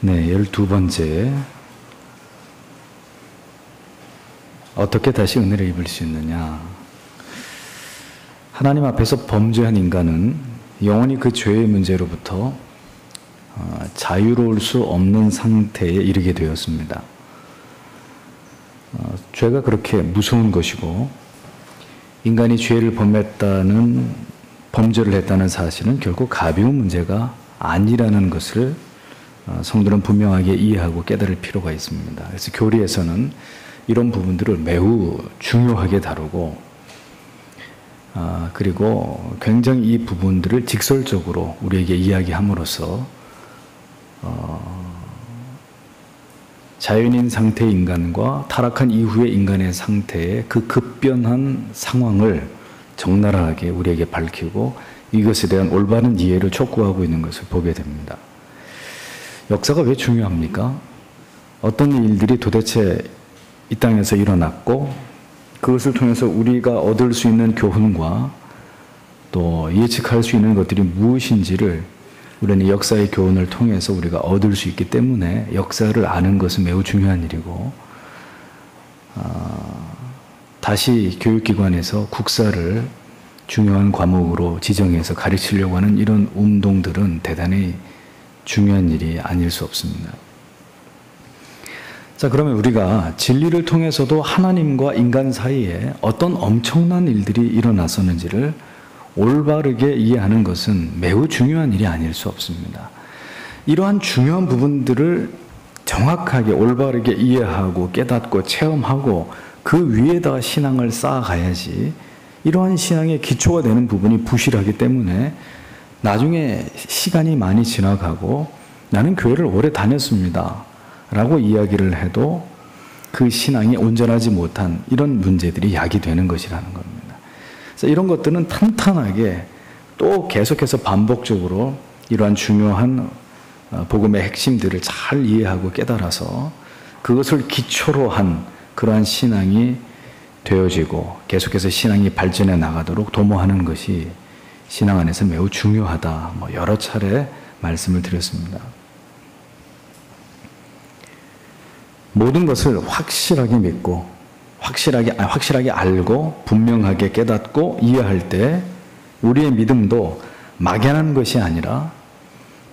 네, 12번째. 어떻게 다시 은혜를 입을 수 있느냐. 하나님 앞에서 범죄한 인간은 영원히 그 죄의 문제로부터 자유로울 수 없는 상태에 이르게 되었습니다. 죄가 그렇게 무서운 것이고, 인간이 죄를 범죄를 했다는 사실은 결코 가벼운 문제가 아니라는 것을 성도는 분명하게 이해하고 깨달을 필요가 있습니다. 그래서 교리에서는 이런 부분들을 매우 중요하게 다루고, 그리고 굉장히 이 부분들을 직설적으로 우리에게 이야기함으로써 자연인 상태의 인간과 타락한 이후의 인간의 상태의 그 급변한 상황을 적나라하게 우리에게 밝히고 이것에 대한 올바른 이해를 촉구하고 있는 것을 보게 됩니다. 역사가 왜 중요합니까? 어떤 일들이 도대체 이 땅에서 일어났고, 그것을 통해서 우리가 얻을 수 있는 교훈과 또 예측할 수 있는 것들이 무엇인지를 우리는 역사의 교훈을 통해서 우리가 얻을 수 있기 때문에 역사를 아는 것은 매우 중요한 일이고, 다시 교육기관에서 국사를 중요한 과목으로 지정해서 가르치려고 하는 이런 운동들은 대단히 중요한 일이 아닐 수 없습니다. 자, 그러면 우리가 진리를 통해서도 하나님과 인간 사이에 어떤 엄청난 일들이 일어났었는지를 올바르게 이해하는 것은 매우 중요한 일이 아닐 수 없습니다. 이러한 중요한 부분들을 정확하게 올바르게 이해하고 깨닫고 체험하고 그 위에다가 신앙을 쌓아가야지, 이러한 신앙의 기초가 되는 부분이 부실하기 때문에 나중에 시간이 많이 지나가고 나는 교회를 오래 다녔습니다 라고 이야기를 해도 그 신앙이 온전하지 못한 이런 문제들이 야기되는 것이라는 겁니다. 그래서 이런 것들은 탄탄하게 또 계속해서 반복적으로 이러한 중요한 복음의 핵심들을 잘 이해하고 깨달아서 그것을 기초로 한 그러한 신앙이 되어지고 계속해서 신앙이 발전해 나가도록 도모하는 것이 신앙 안에서 매우 중요하다. 여러 차례 말씀을 드렸습니다. 모든 것을 확실하게 믿고 확실하게 알고 분명하게 깨닫고 이해할 때 우리의 믿음도 막연한 것이 아니라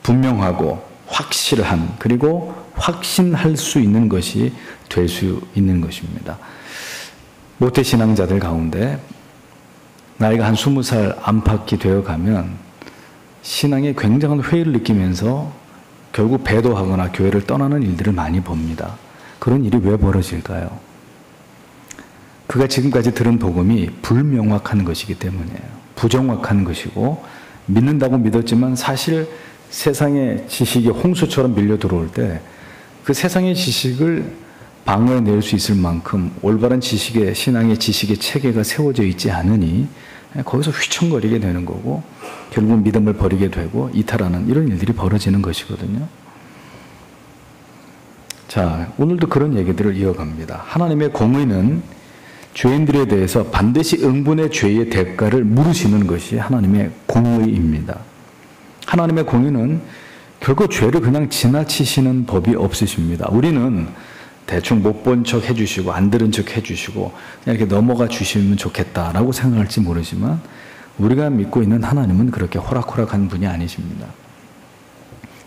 분명하고 확실한, 그리고 확신할 수 있는 것이 될 수 있는 것입니다. 모태신앙자들 가운데 나이가 한 20살 안팎이 되어가면 신앙에 굉장한 회의를 느끼면서 결국 배도하거나 교회를 떠나는 일들을 많이 봅니다. 그런 일이 왜 벌어질까요? 그가 지금까지 들은 복음이 불명확한 것이기 때문이에요. 부정확한 것이고, 믿는다고 믿었지만 사실 세상의 지식이 홍수처럼 밀려 들어올 때 그 세상의 지식을 방어해낼 수 있을 만큼 올바른 지식의, 신앙의 지식의 체계가 세워져 있지 않으니 거기서 휘청거리게 되는 거고, 결국 믿음을 버리게 되고 이탈하는 이런 일들이 벌어지는 것이거든요. 자, 오늘도 그런 얘기들을 이어갑니다. 하나님의 공의는 죄인들에 대해서 반드시 응분의 죄의 대가를 물으시는 것이 하나님의 공의입니다. 하나님의 공의는 결코 죄를 그냥 지나치시는 법이 없으십니다. 우리는 대충 못 본 척 해주시고 안 들은 척 해주시고 그냥 이렇게 넘어가 주시면 좋겠다라고 생각할지 모르지만, 우리가 믿고 있는 하나님은 그렇게 호락호락한 분이 아니십니다.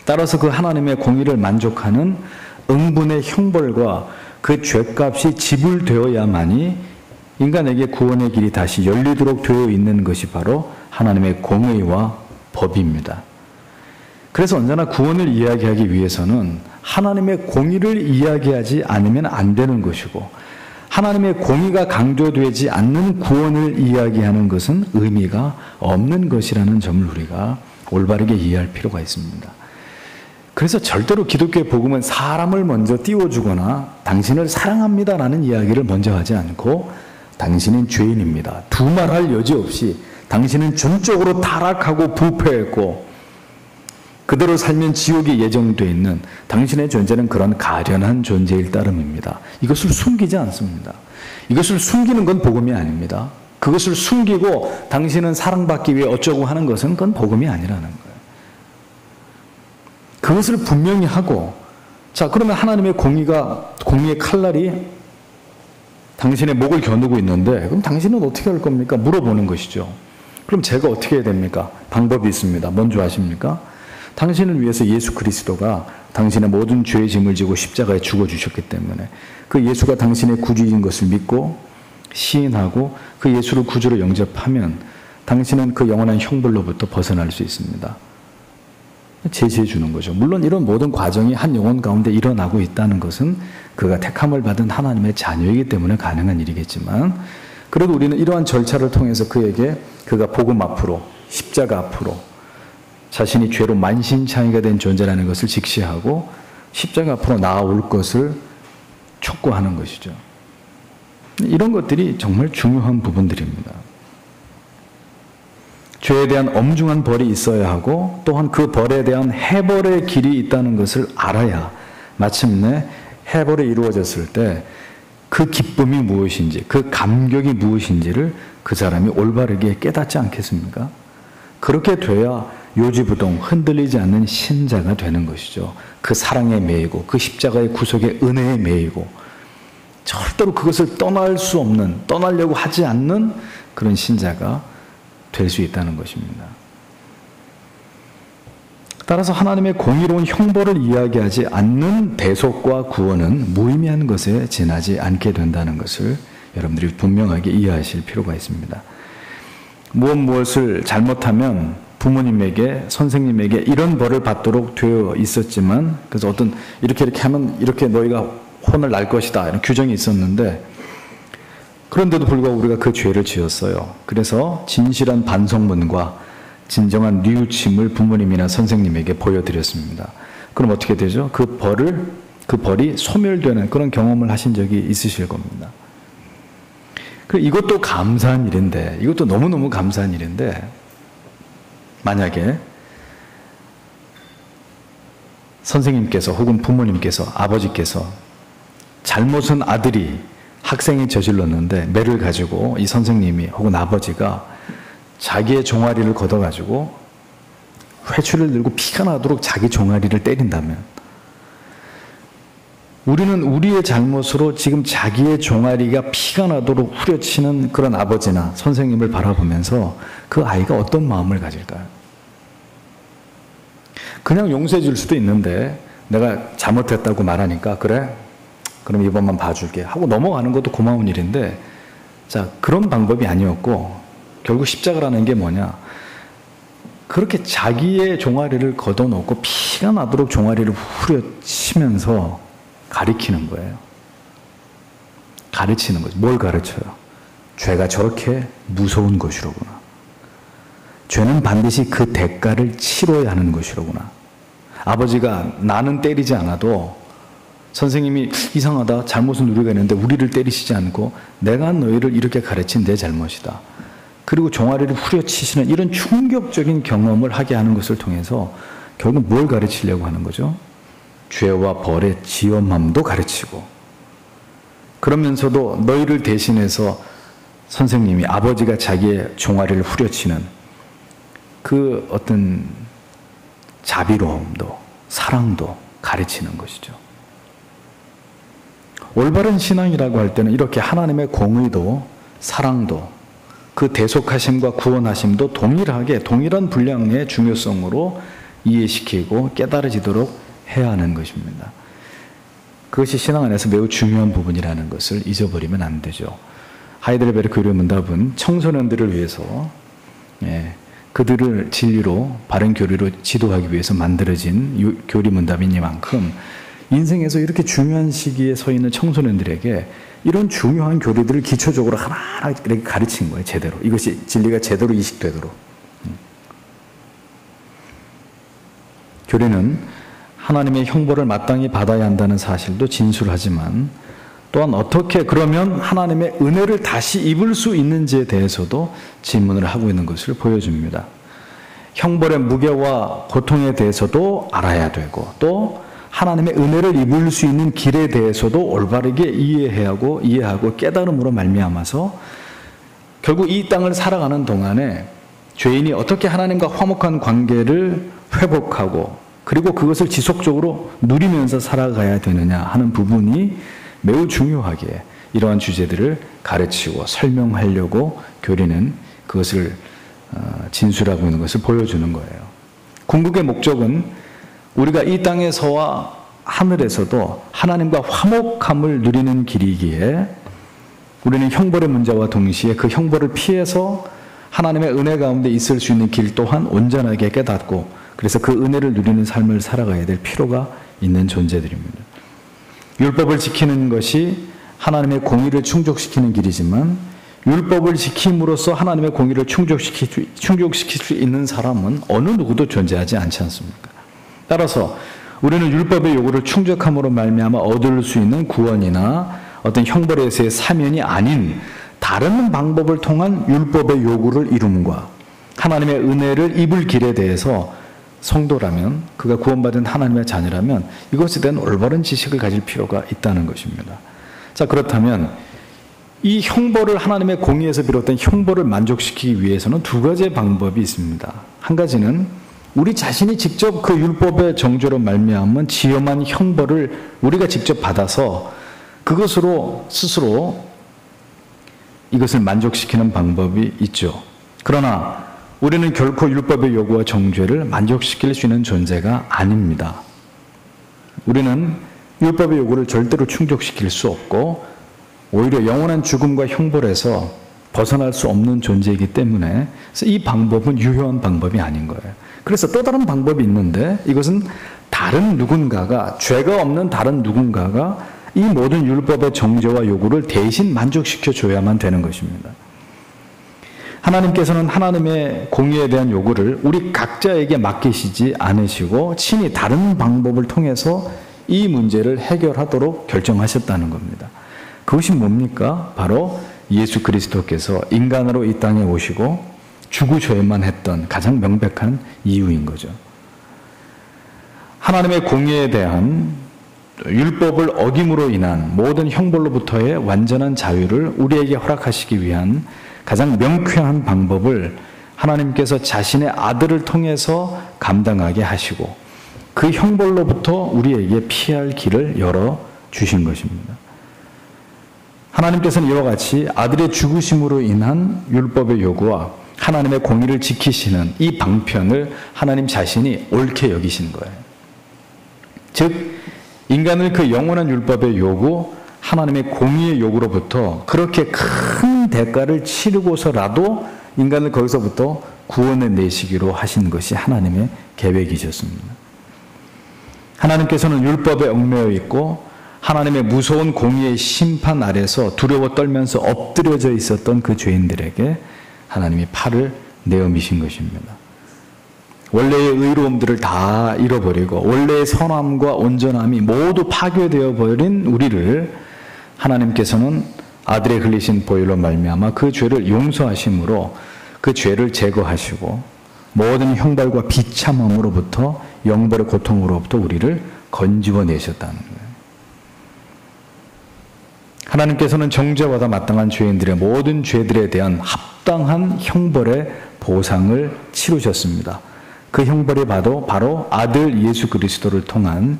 따라서 그 하나님의 공의를 만족하는 응분의 형벌과 그 죄값이 지불되어야만이 인간에게 구원의 길이 다시 열리도록 되어 있는 것이 바로 하나님의 공의와 법입니다. 그래서 언제나 구원을 이야기하기 위해서는 하나님의 공의를 이야기하지 않으면 안 되는 것이고, 하나님의 공의가 강조되지 않는 구원을 이야기하는 것은 의미가 없는 것이라는 점을 우리가 올바르게 이해할 필요가 있습니다. 그래서 절대로 기독교의 복음은 사람을 먼저 띄워주거나 당신을 사랑합니다라는 이야기를 먼저 하지 않고 당신은 죄인입니다, 두말할 여지 없이 당신은 전적으로 타락하고 부패했고 그대로 살면 지옥이 예정되어 있는 당신의 존재는 그런 가련한 존재일 따름입니다. 이것을 숨기지 않습니다. 이것을 숨기는 건 복음이 아닙니다. 그것을 숨기고 당신은 사랑받기 위해 어쩌고 하는 것은 그건 복음이 아니라는 거예요. 그것을 분명히 하고 자, 그러면 하나님의 공의의 칼날이 당신의 목을 겨누고 있는데 그럼 당신은 어떻게 할 겁니까? 물어보는 것이죠. 그럼 제가 어떻게 해야 됩니까? 방법이 있습니다. 뭔지 아십니까? 당신을 위해서 예수 그리스도가 당신의 모든 죄의 짐을 지고 십자가에 죽어주셨기 때문에 그 예수가 당신의 구주인 것을 믿고 시인하고 그 예수를 구주로 영접하면 당신은 그 영원한 형벌로부터 벗어날 수 있습니다. 제시해 주는 거죠. 물론 이런 모든 과정이 한 영혼 가운데 일어나고 있다는 것은 그가 택함을 받은 하나님의 자녀이기 때문에 가능한 일이겠지만 그래도 우리는 이러한 절차를 통해서 그에게 그가 복음 앞으로 십자가 앞으로 자신이 죄로 만신창이가 된 존재라는 것을 직시하고 십자가 앞으로 나아올 것을 촉구하는 것이죠. 이런 것들이 정말 중요한 부분들입니다. 죄에 대한 엄중한 벌이 있어야 하고 또한 그 벌에 대한 해벌의 길이 있다는 것을 알아야 마침내 해벌이 이루어졌을 때 그 기쁨이 무엇인지 그 감격이 무엇인지를 그 사람이 올바르게 깨닫지 않겠습니까? 그렇게 돼야 요지부동 흔들리지 않는 신자가 되는 것이죠. 그 사랑에 매이고 그 십자가의 구속의 은혜에 매이고 절대로 그것을 떠날 수 없는 떠나려고 하지 않는 그런 신자가 될 수 있다는 것입니다. 따라서 하나님의 공의로운 형벌을 이야기하지 않는 대속과 구원은 무의미한 것에 지나지 않게 된다는 것을 여러분들이 분명하게 이해하실 필요가 있습니다. 무엇을 잘못하면 부모님에게 선생님에게 이런 벌을 받도록 되어 있었지만 그래서 어떤 이렇게 하면 이렇게 너희가 혼을 날 것이다 이런 규정이 있었는데 그런데도 불구하고 우리가 그 죄를 지었어요. 그래서 진실한 반성문과 진정한 뉘우침을 부모님이나 선생님에게 보여드렸습니다. 그럼 어떻게 되죠? 그 벌이 소멸되는 그런 경험을 하신 적이 있으실 겁니다. 이것도 감사한 일인데, 이것도 너무너무 감사한 일인데, 만약에 선생님께서 혹은 부모님께서, 아버지께서 잘못은 아들이 학생이 저질렀는데 매를 가지고 이 선생님이 혹은 아버지가 자기의 종아리를 걷어가지고 회초리를 들고 피가 나도록 자기 종아리를 때린다면 우리는 우리의 잘못으로 지금 자기의 종아리가 피가 나도록 후려치는 그런 아버지나 선생님을 바라보면서 그 아이가 어떤 마음을 가질까요? 그냥 용서해 줄 수도 있는데 내가 잘못했다고 말하니까 그래? 그럼 이번만 봐줄게 하고 넘어가는 것도 고마운 일인데 자 그런 방법이 아니었고 결국 십자가라는 게 뭐냐? 그렇게 자기의 종아리를 걷어놓고 피가 나도록 종아리를 후려치면서 가리키는 거예요. 가르치는 거죠. 뭘 가르쳐요? 죄가 저렇게 무서운 것이로구나. 죄는 반드시 그 대가를 치러야 하는 것이로구나. 아버지가 나는 때리지 않아도 선생님이 이상하다. 잘못은 우리가 했는데 우리를 때리시지 않고 내가 너희를 이렇게 가르친 내 잘못이다. 그리고 종아리를 후려치시는 이런 충격적인 경험을 하게 하는 것을 통해서 결국 뭘 가르치려고 하는 거죠? 죄와 벌의 지엄함도 가르치고 그러면서도 너희를 대신해서 선생님이 아버지가 자기의 종아리를 후려치는 그 어떤 자비로움도 사랑도 가르치는 것이죠. 올바른 신앙이라고 할 때는 이렇게 하나님의 공의도 사랑도 그 대속하심과 구원하심도 동일한 분량의 중요성으로 이해시키고 깨달아지도록 해야 하는 것입니다. 그것이 신앙 안에서 매우 중요한 부분이라는 것을 잊어버리면 안 되죠. 하이델베르크 교리 문답은 청소년들을 위해서 그들을 진리로 바른 교리로 지도하기 위해서 만들어진 교리 문답이니만큼 인생에서 이렇게 중요한 시기에 서 있는 청소년들에게 이런 중요한 교리들을 기초적으로 하나하나 이렇게 가르친 거예요. 제대로. 이것이 진리가 제대로 이식되도록. 교리는 하나님의 형벌을 마땅히 받아야 한다는 사실도 진술하지만 또한 어떻게 그러면 하나님의 은혜를 다시 입을 수 있는지에 대해서도 질문을 하고 있는 것을 보여줍니다. 형벌의 무게와 고통에 대해서도 알아야 되고 또 하나님의 은혜를 입을 수 있는 길에 대해서도 올바르게 이해하고 깨달음으로 말미암아서 결국 이 땅을 살아가는 동안에 죄인이 어떻게 하나님과 화목한 관계를 회복하고 그리고 그것을 지속적으로 누리면서 살아가야 되느냐 하는 부분이 매우 중요하게 이러한 주제들을 가르치고 설명하려고 교리는 그것을 진술하고 있는 것을 보여주는 거예요. 궁극의 목적은 우리가 이 땅에서와 하늘에서도 하나님과 화목함을 누리는 길이기에 우리는 형벌의 문제와 동시에 그 형벌을 피해서 하나님의 은혜 가운데 있을 수 있는 길 또한 온전하게 깨닫고 그래서 그 은혜를 누리는 삶을 살아가야 될 필요가 있는 존재들입니다. 율법을 지키는 것이 하나님의 공의를 충족시키는 길이지만 율법을 지킴으로써 하나님의 공의를 충족시킬 수 있는 사람은 어느 누구도 존재하지 않지 않습니까? 따라서 우리는 율법의 요구를 충족함으로 말미암아 얻을 수 있는 구원이나 어떤 형벌에서의 사면이 아닌 다른 방법을 통한 율법의 요구를 이룸과 하나님의 은혜를 입을 길에 대해서 성도라면 그가 구원받은 하나님의 자녀라면 이것에 대한 올바른 지식을 가질 필요가 있다는 것입니다. 자, 그렇다면 이 형벌을 하나님의 공의에서 비롯된 형벌을 만족시키기 위해서는 두 가지의 방법이 있습니다. 한 가지는 우리 자신이 직접 그 율법의 정죄로 말미암은 지엄한 형벌을 우리가 직접 받아서 그것으로 스스로 이것을 만족시키는 방법이 있죠. 그러나 우리는 결코 율법의 요구와 정죄를 만족시킬 수 있는 존재가 아닙니다. 우리는 율법의 요구를 절대로 충족시킬 수 없고 오히려 영원한 죽음과 형벌에서 벗어날 수 없는 존재이기 때문에 이 방법은 유효한 방법이 아닌 거예요. 그래서 또 다른 방법이 있는데 이것은 다른 누군가가 죄가 없는 다른 누군가가 이 모든 율법의 정죄와 요구를 대신 만족시켜 줘야만 되는 것입니다. 하나님께서는 하나님의 공의에 대한 요구를 우리 각자에게 맡기시지 않으시고 친히 다른 방법을 통해서 이 문제를 해결하도록 결정하셨다는 겁니다. 그것이 뭡니까? 바로 예수 그리스도께서 인간으로 이 땅에 오시고 죽으셔야만 했던 가장 명백한 이유인 거죠. 하나님의 공의에 대한 율법을 어김으로 인한 모든 형벌로부터의 완전한 자유를 우리에게 허락하시기 위한 가장 명쾌한 방법을 하나님께서 자신의 아들을 통해서 감당하게 하시고 그 형벌로부터 우리에게 피할 길을 열어주신 것입니다. 하나님께서는 이와 같이 아들의 죽으심으로 인한 율법의 요구와 하나님의 공의를 지키시는 이 방편을 하나님 자신이 옳게 여기신 거예요. 즉 인간을 그 영원한 율법의 요구, 하나님의 공의의 요구로부터 그렇게 큰 대가를 치르고서라도 인간을 거기서부터 구원해 내시기로 하신 것이 하나님의 계획이셨습니다. 하나님께서는 율법에 얽매여 있고 하나님의 무서운 공의의 심판 아래서 두려워 떨면서 엎드려져 있었던 그 죄인들에게 하나님이 팔을 내어 미신 것입니다. 원래의 의로움들을 다 잃어버리고 원래의 선함과 온전함이 모두 파괴되어 버린 우리를 하나님께서는 아들의 흘리신 보혈로 말미암아 그 죄를 용서하심으로 그 죄를 제거하시고 모든 형벌과 비참함으로부터 영벌의 고통으로부터 우리를 건지워 내셨다는 거예요. 하나님께서는 정죄받아 마땅한 죄인들의 모든 죄들에 대한 합당한 형벌의 보상을 치르셨습니다. 그 형벌이 바로 아들 예수 그리스도를 통한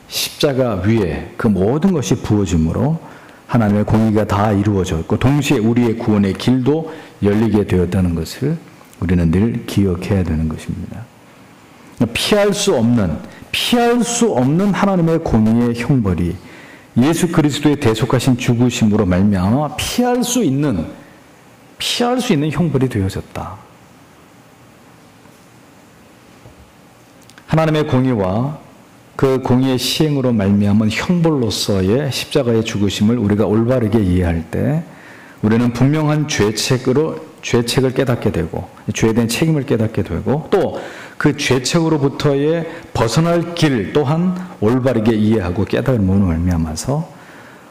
십자가 위에 그 모든 것이 부어짐으로 하나님의 공의가 다 이루어졌고 동시에 우리의 구원의 길도 열리게 되었다는 것을 우리는 늘 기억해야 되는 것입니다. 피할 수 없는 하나님의 공의의 형벌이 예수 그리스도의 대속하신 죽으심으로 말미암아 피할 수 있는 형벌이 되어졌다. 하나님의 공의와 그 공의의 시행으로 말미암은 형벌로서의 십자가의 죽으심을 우리가 올바르게 이해할 때 우리는 분명한 죄책을 깨닫게 되고 죄에 대한 책임을 깨닫게 되고 또 그 죄책으로부터의 벗어날 길 또한 올바르게 이해하고 깨달음으로 말미암아서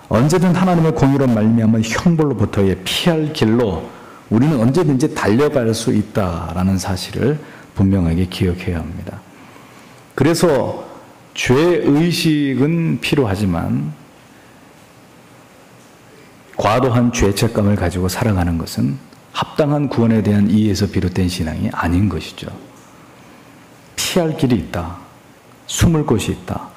언제든 하나님의 공의로 말미암은 형벌로부터의 피할 길로 우리는 언제든지 달려갈 수 있다라는 사실을 분명하게 기억해야 합니다. 그래서 죄의식은 필요하지만 과도한 죄책감을 가지고 살아가는 것은 합당한 구원에 대한 이해에서 비롯된 신앙이 아닌 것이죠. 피할 길이 있다. 숨을 곳이 있다.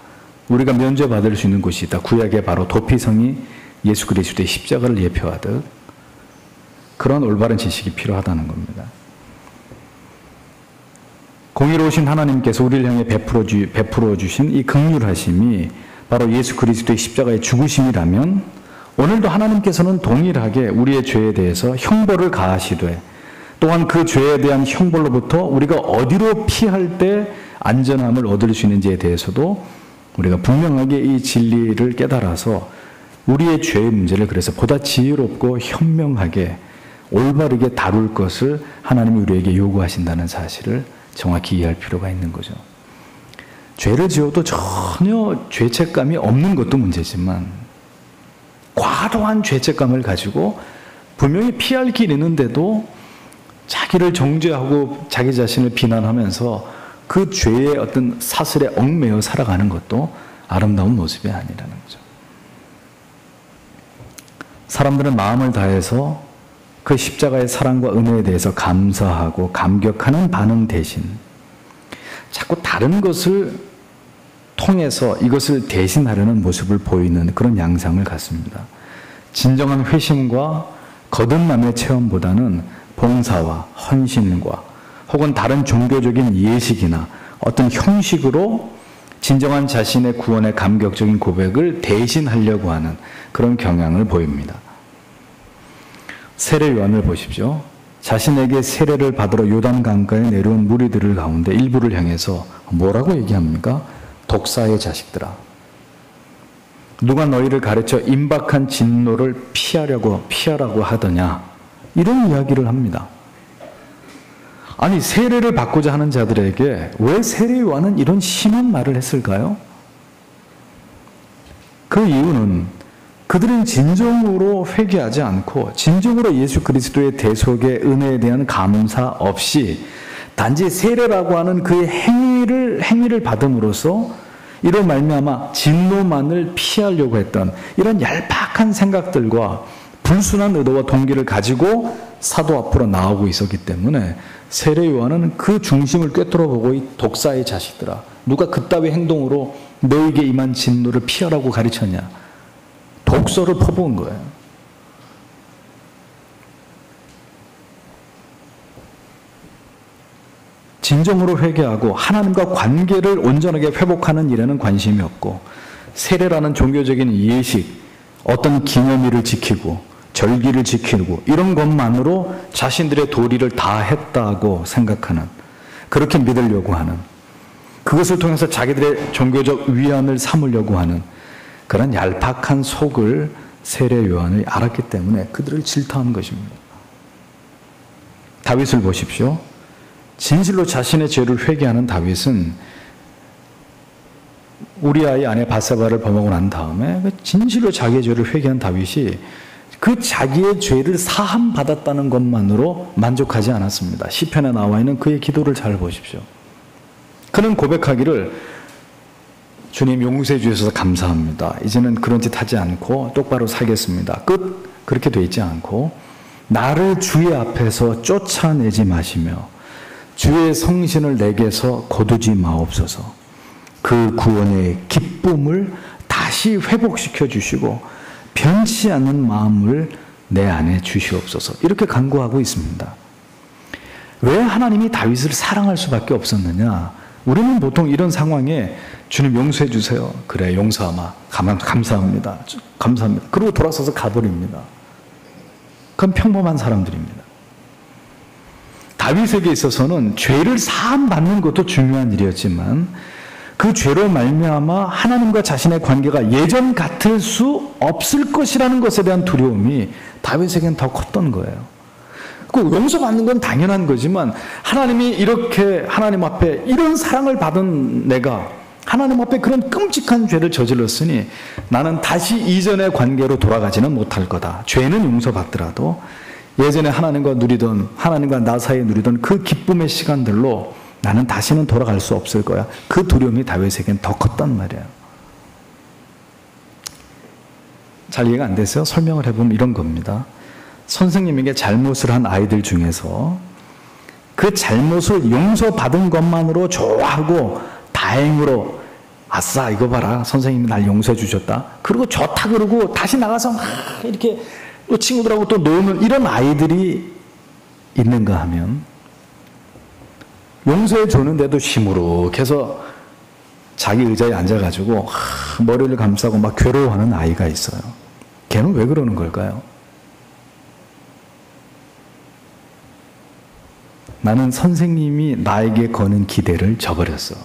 우리가 면죄받을 수 있는 곳이 있다. 구약의 바로 도피성이 예수 그리스도의 십자가를 예표하듯 그런 올바른 지식이 필요하다는 겁니다. 공의로우신 하나님께서 우리를 향해 베풀어 주신 이 긍휼하심이 바로 예수 그리스도의 십자가의 죽으심이라면 오늘도 하나님께서는 동일하게 우리의 죄에 대해서 형벌을 가하시되 또한 그 죄에 대한 형벌로부터 우리가 어디로 피할 때 안전함을 얻을 수 있는지에 대해서도 우리가 분명하게 이 진리를 깨달아서 우리의 죄의 문제를 그래서 보다 지혜롭고 현명하게 올바르게 다룰 것을 하나님이 우리에게 요구하신다는 사실을 정확히 이해할 필요가 있는 거죠. 죄를 지어도 전혀 죄책감이 없는 것도 문제지만 과도한 죄책감을 가지고 분명히 피할 길이 있는데도 자기를 정죄하고 자기 자신을 비난하면서 그 죄의 어떤 사슬에 얽매여 살아가는 것도 아름다운 모습이 아니라는 거죠. 사람들은 마음을 다해서 그 십자가의 사랑과 은혜에 대해서 감사하고 감격하는 반응 대신 자꾸 다른 것을 통해서 이것을 대신하려는 모습을 보이는 그런 양상을 갖습니다. 진정한 회심과 거듭남의 체험보다는 봉사와 헌신과 혹은 다른 종교적인 예식이나 어떤 형식으로 진정한 자신의 구원의 감격적인 고백을 대신하려고 하는 그런 경향을 보입니다. 세례 요한을 보십시오. 자신에게 세례를 받으러 요단 강가에 내려온 무리들을 가운데 일부를 향해서 뭐라고 얘기합니까? 독사의 자식들아. 누가 너희를 가르쳐 임박한 진노를 피하라고 하더냐? 이런 이야기를 합니다. 아니, 세례를 받고자 하는 자들에게 왜 세례 요한은 이런 심한 말을 했을까요? 그 이유는 그들은 진정으로 회개하지 않고 진정으로 예수 그리스도의 대속의 은혜에 대한 감사 없이 단지 세례라고 하는 그의 행위를 받음으로써 이로 말미암아 진노만을 피하려고 했던 이런 얄팍한 생각들과 불순한 의도와 동기를 가지고 사도 앞으로 나오고 있었기 때문에 세례 요한은 그 중심을 꿰뚫어보고 이 독사의 자식들아, 누가 그따위 행동으로 너에게 임한 진노를 피하라고 가르쳤냐, 독서를 퍼부은 거예요. 진정으로 회개하고 하나님과 관계를 온전하게 회복하는 일에는 관심이 없고 세례라는 종교적인 예식, 어떤 기념일을 지키고 절기를 지키고 이런 것만으로 자신들의 도리를 다 했다고 생각하는, 그렇게 믿으려고 하는, 그것을 통해서 자기들의 종교적 위안을 삼으려고 하는 그런 얄팍한 속을 세례 요한이 알았기 때문에 그들을 질타한 것입니다. 다윗을 보십시오. 진실로 자신의 죄를 회개하는 다윗은 우리아의 아내 바세바를 범하고 난 다음에 진실로 자기의 죄를 회개한 다윗이 그 자기의 죄를 사함받았다는 것만으로 만족하지 않았습니다. 시편에 나와 있는 그의 기도를 잘 보십시오. 그는 고백하기를 주님 용서해 주셔서 감사합니다. 이제는 그런 짓 하지 않고 똑바로 살겠습니다. 끝. 그렇게 돼 있지 않고 나를 주의 앞에서 쫓아내지 마시며 주의 성신을 내게서 거두지 마옵소서. 그 구원의 기쁨을 다시 회복시켜 주시고 변치 않는 마음을 내 안에 주시옵소서. 이렇게 간구하고 있습니다. 왜 하나님이 다윗을 사랑할 수밖에 없었느냐? 우리는 보통 이런 상황에 주님 용서해 주세요. 그래, 용서하마. 감사합니다. 감사합니다. 그리고 돌아서서 가버립니다. 그건 평범한 사람들입니다. 다윗에게 있어서는 죄를 사함받는 것도 중요한 일이었지만 그 죄로 말미암아 하나님과 자신의 관계가 예전 같을 수 없을 것이라는 것에 대한 두려움이 다윗에게는 더 컸던 거예요. 그 용서받는 건 당연한 거지만 하나님이 이렇게 하나님 앞에 이런 사랑을 받은 내가 하나님 앞에 그런 끔찍한 죄를 저질렀으니 나는 다시 이전의 관계로 돌아가지는 못할 거다. 죄는 용서받더라도 예전에 하나님과 나 사이에 누리던 그 기쁨의 시간들로 나는 다시는 돌아갈 수 없을 거야. 그 두려움이 다윗에겐 더 컸단 말이에요. 잘 이해가 안 됐어요? 설명을 해보면 이런 겁니다. 선생님에게 잘못을 한 아이들 중에서 그 잘못을 용서받은 것만으로 좋아하고 다행으로 아싸 이거 봐라 선생님이 날 용서해 주셨다. 그리고 좋다 그러고 다시 나가서 막 이렇게 또 친구들하고 또 노는 이런 아이들이 있는가 하면 용서해 주는데도 시무룩해서 자기 의자에 앉아가지고 머리를 감싸고 막 괴로워하는 아이가 있어요. 걔는 왜 그러는 걸까요? 나는 선생님이 나에게 거는 기대를 저버렸어.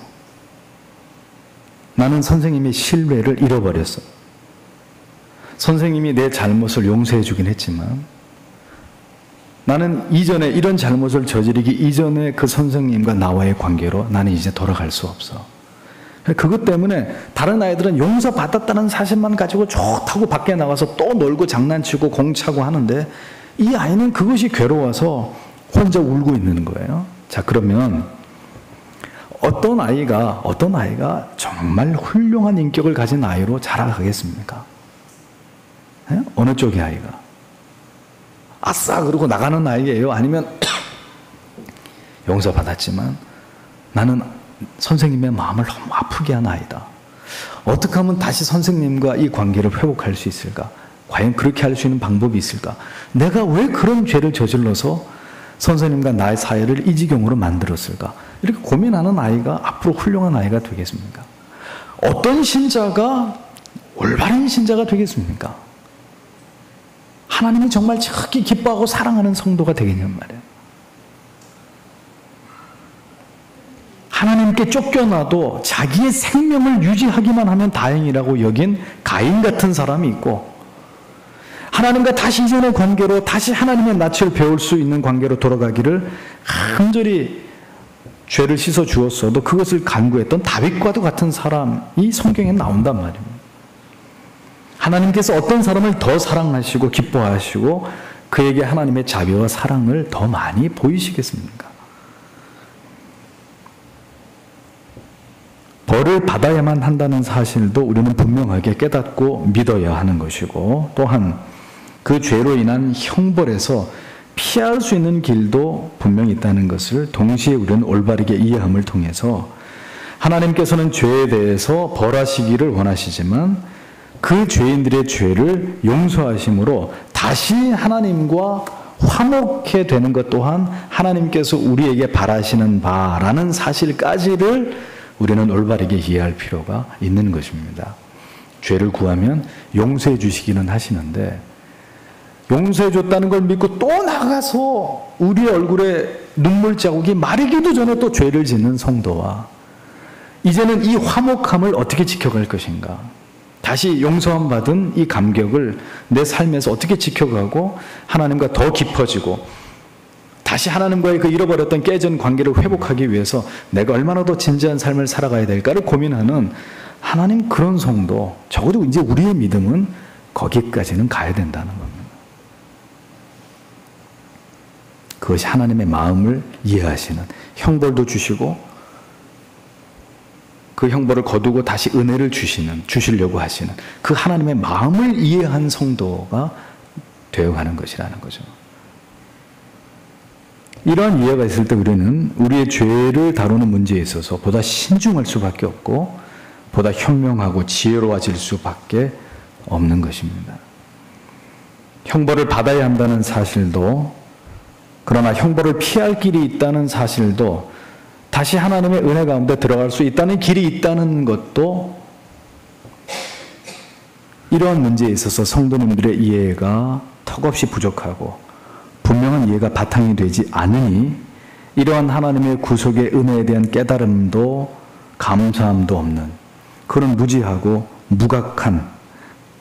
나는 선생님의 신뢰를 잃어버렸어. 선생님이 내 잘못을 용서해 주긴 했지만 나는 이전에 이런 잘못을 저지르기 이전에 그 선생님과 나와의 관계로 나는 이제 돌아갈 수 없어. 그것 때문에 다른 아이들은 용서받았다는 사실만 가지고 좋다고 밖에 나가서 또 놀고 장난치고 공차고 하는데 이 아이는 그것이 괴로워서 혼자 울고 있는 거예요. 자, 그러면 어떤 아이가 정말 훌륭한 인격을 가진 아이로 자라가겠습니까? 네? 어느 쪽의 아이가? 아싸 그러고 나가는 아이예요? 아니면 용서받았지만 나는 선생님의 마음을 너무 아프게 한 아이다. 어떻게 하면 다시 선생님과 이 관계를 회복할 수 있을까? 과연 그렇게 할 수 있는 방법이 있을까? 내가 왜 그런 죄를 저질러서 선생님과 나의 사이를 이 지경으로 만들었을까? 이렇게 고민하는 아이가 앞으로 훌륭한 아이가 되겠습니까? 어떤 신자가 올바른 신자가 되겠습니까? 하나님이 정말 지극히 기뻐하고 사랑하는 성도가 되겠냔 말이에요. 하나님께 쫓겨나도 자기의 생명을 유지하기만 하면 다행이라고 여긴 가인 같은 사람이 있고 하나님과 다시 이전의 관계로 다시 하나님의 낯을 배울 수 있는 관계로 돌아가기를 간절히 죄를 씻어 주었어도 그것을 간구했던 다윗과도 같은 사람이 성경에 나온단 말입니다. 하나님께서 어떤 사람을 더 사랑하시고 기뻐하시고 그에게 하나님의 자비와 사랑을 더 많이 보이시겠습니까? 벌을 받아야만 한다는 사실도 우리는 분명하게 깨닫고 믿어야 하는 것이고 또한 그 죄로 인한 형벌에서 피할 수 있는 길도 분명히 있다는 것을 동시에 우리는 올바르게 이해함을 통해서 하나님께서는 죄에 대해서 벌하시기를 원하시지만 그 죄인들의 죄를 용서하심으로 다시 하나님과 화목해 되는 것 또한 하나님께서 우리에게 바라시는 바라는 사실까지를 우리는 올바르게 이해할 필요가 있는 것입니다. 죄를 구하면 용서해 주시기는 하시는데 용서해 줬다는 걸 믿고 또 나가서 우리의 얼굴에 눈물 자국이 마르기도 전에 또 죄를 짓는 성도와 이제는 이 화목함을 어떻게 지켜갈 것인가? 다시 용서함 받은 이 감격을 내 삶에서 어떻게 지켜가고 하나님과 더 깊어지고 다시 하나님과의 그 잃어버렸던 깨진 관계를 회복하기 위해서 내가 얼마나 더 진지한 삶을 살아가야 될까를 고민하는 하나님 그런 성도, 적어도 이제 우리의 믿음은 거기까지는 가야 된다는 겁니다. 그것이 하나님의 마음을 이해하시는, 형벌도 주시고 그 형벌을 거두고 다시 은혜를 주시려고 하시는 그 하나님의 마음을 이해한 성도가 되어가는 것이라는 거죠. 이러한 이해가 있을 때 우리는 우리의 죄를 다루는 문제에 있어서 보다 신중할 수밖에 없고 보다 현명하고 지혜로워질 수밖에 없는 것입니다. 형벌을 받아야 한다는 사실도 그러나 형벌을 피할 길이 있다는 사실도 다시 하나님의 은혜 가운데 들어갈 수 있다는 길이 있다는 것도 이러한 문제에 있어서 성도님들의 이해가 턱없이 부족하고 분명한 이해가 바탕이 되지 않으니 이러한 하나님의 구속의 은혜에 대한 깨달음도 감사함도 없는 그런 무지하고 무각한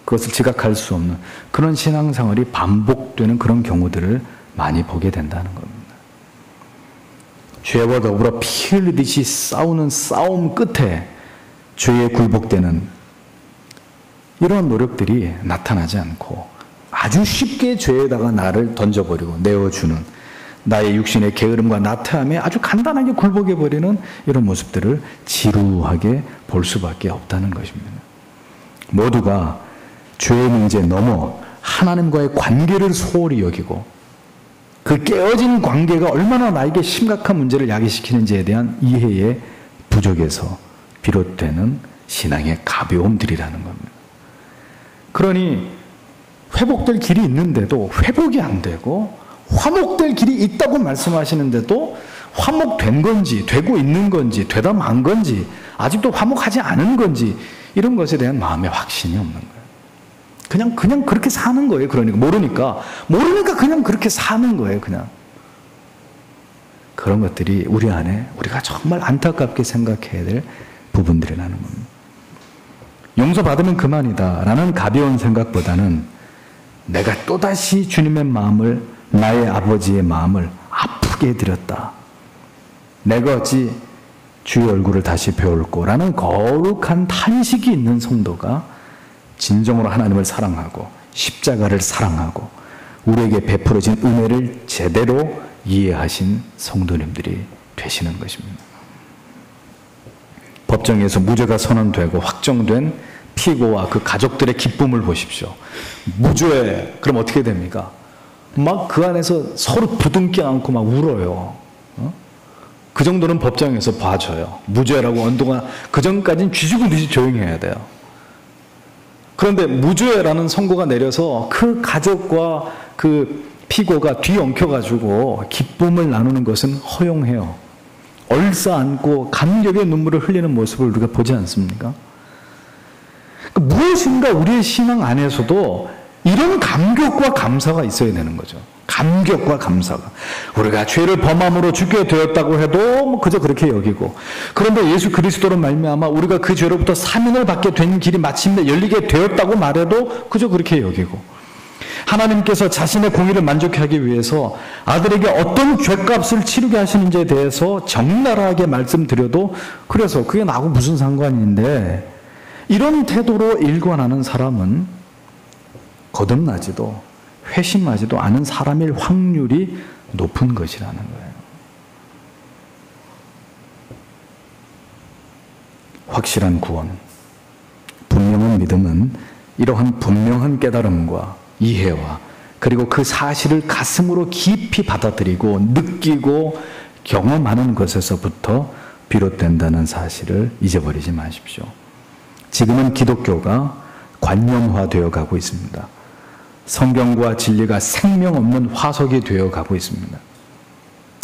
그것을 지각할 수 없는 그런 신앙생활이 반복되는 그런 경우들을 많이 보게 된다는 겁니다. 죄와 더불어 피 흘리듯이 싸우는 싸움 끝에 죄에 굴복되는 이런 노력들이 나타나지 않고 아주 쉽게 죄에다가 나를 던져버리고 내어주는 나의 육신의 게으름과 나태함에 아주 간단하게 굴복해버리는 이런 모습들을 지루하게 볼 수밖에 없다는 것입니다. 모두가 죄의 문제에 넘어 하나님과의 관계를 소홀히 여기고 그 깨어진 관계가 얼마나 나에게 심각한 문제를 야기시키는지에 대한 이해의 부족에서 비롯되는 신앙의 가벼움들이라는 겁니다. 그러니 회복될 길이 있는데도 회복이 안 되고 화목될 길이 있다고 말씀하시는데도 화목된 건지 되고 있는 건지 되다 만 건지 아직도 화목하지 않은 건지 이런 것에 대한 마음의 확신이 없는 거예요. 그냥 그렇게 사는 거예요. 그러니까 모르니까 그냥 그렇게 사는 거예요. 그냥 그런 것들이 우리 안에 우리가 정말 안타깝게 생각해야 될 부분들이라는 겁니다. 용서받으면 그만이다 라는 가벼운 생각보다는 내가 또다시 주님의 마음을, 나의 아버지의 마음을 아프게 해드렸다. 내가 어찌 주의 얼굴을 다시 배울꼬 라는 거룩한 탄식이 있는 성도가 진정으로 하나님을 사랑하고 십자가를 사랑하고 우리에게 베풀어진 은혜를 제대로 이해하신 성도님들이 되시는 것입니다. 법정에서 무죄가 선언되고 확정된 피고와 그 가족들의 기쁨을 보십시오. 무죄, 그럼 어떻게 됩니까? 막 그 안에서 서로 부둥켜 안고 막 울어요. 그 정도는 법정에서 봐줘요. 무죄라고 언도가 그 전까지는 쥐죽듯이 조용해야 돼요. 그런데 무죄라는 선고가 내려서 그 가족과 그 피고가 뒤엉켜가지고 기쁨을 나누는 것은 허용해요. 얼싸안고 감격의 눈물을 흘리는 모습을 우리가 보지 않습니까? 무엇인가 우리의 신앙 안에서도 이런 감격과 감사가 있어야 되는 거죠. 감격과 감사가. 우리가 죄를 범함으로 죽게 되었다고 해도 그저 그렇게 여기고, 그런데 예수 그리스도로 말미암아 우리가 그 죄로부터 사면을 받게 된 길이 마침내 열리게 되었다고 말해도 그저 그렇게 여기고, 하나님께서 자신의 공의를 만족케 하기 위해서 아들에게 어떤 죄값을 치르게 하시는지에 대해서 적나라하게 말씀드려도 그래서 그게 나하고 무슨 상관인데, 이런 태도로 일관하는 사람은 거듭나지도 회심하지도 않은 사람일 확률이 높은 것이라는 거예요. 확실한 구원, 분명한 믿음은 이러한 분명한 깨달음과 이해와 그리고 그 사실을 가슴으로 깊이 받아들이고 느끼고 경험하는 것에서부터 비롯된다는 사실을 잊어버리지 마십시오. 지금은 기독교가 관념화되어 가고 있습니다. 성경과 진리가 생명 없는 화석이 되어 가고 있습니다.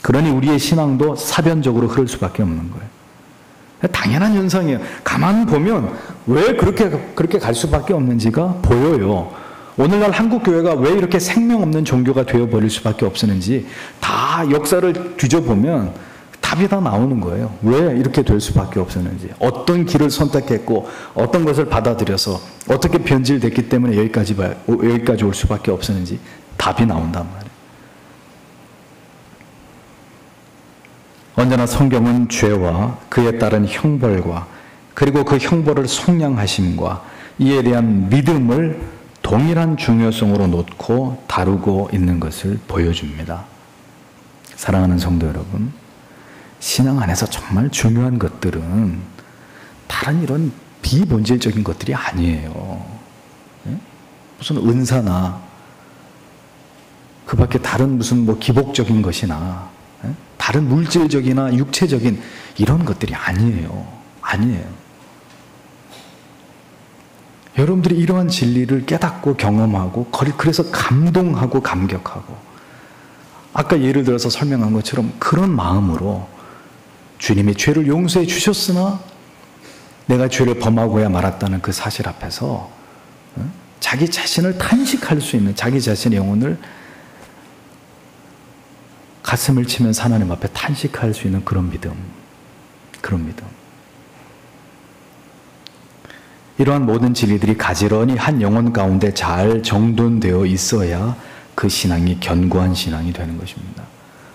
그러니 우리의 신앙도 사변적으로 흐를 수밖에 없는 거예요. 당연한 현상이에요. 가만 보면 왜 그렇게 갈 수밖에 없는지가 보여요. 오늘날 한국교회가 왜 이렇게 생명 없는 종교가 되어버릴 수밖에 없었는지 다 역사를 뒤져보면 답이 다 나오는 거예요. 왜 이렇게 될 수밖에 없었는지, 어떤 길을 선택했고 어떤 것을 받아들여서 어떻게 변질됐기 때문에 여기까지 올 수밖에 없었는지 답이 나온단 말이에요. 언제나 성경은 죄와 그에 따른 형벌과 그리고 그 형벌을 속량하심과 이에 대한 믿음을 동일한 중요성으로 놓고 다루고 있는 것을 보여줍니다. 사랑하는 성도 여러분, 신앙 안에서 정말 중요한 것들은 다른 이런 비본질적인 것들이 아니에요. 무슨 은사나 그 밖에 다른 무슨 기복적인 것이나 다른 물질적이나 육체적인 이런 것들이 아니에요. 여러분들이 이러한 진리를 깨닫고 경험하고 그래서 감동하고 감격하고, 아까 예를 들어서 설명한 것처럼 그런 마음으로 주님이 죄를 용서해 주셨으나 내가 죄를 범하고야 말았다는 그 사실 앞에서 자기 자신을 탄식할 수 있는, 자기 자신의 영혼을 가슴을 치면서 하나님 앞에 탄식할 수 있는 그런 믿음. 이러한 모든 진리들이 가지런히 한 영혼 가운데 잘 정돈되어 있어야 그 신앙이 견고한 신앙이 되는 것입니다.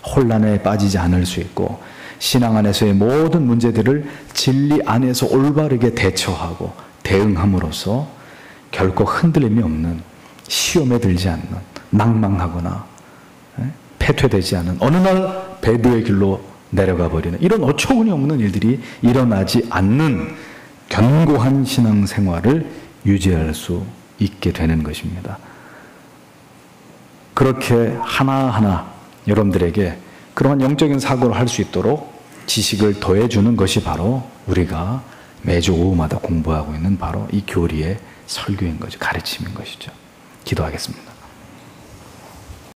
혼란에 빠지지 않을 수 있고, 신앙 안에서의 모든 문제들을 진리 안에서 올바르게 대처하고 대응함으로써 결코 흔들림이 없는, 시험에 들지 않는, 낭망하거나 패퇴되지 않은, 어느 날 배도의 길로 내려가 버리는 이런 어처구니 없는 일들이 일어나지 않는 견고한 신앙생활을 유지할 수 있게 되는 것입니다. 그렇게 하나하나 여러분들에게 그러한 영적인 사고를 할 수 있도록 지식을 더해주는 것이 바로 우리가 매주 오후마다 공부하고 있는 바로 이 교리의 설교인 거죠. 가르침인 것이죠. 기도하겠습니다.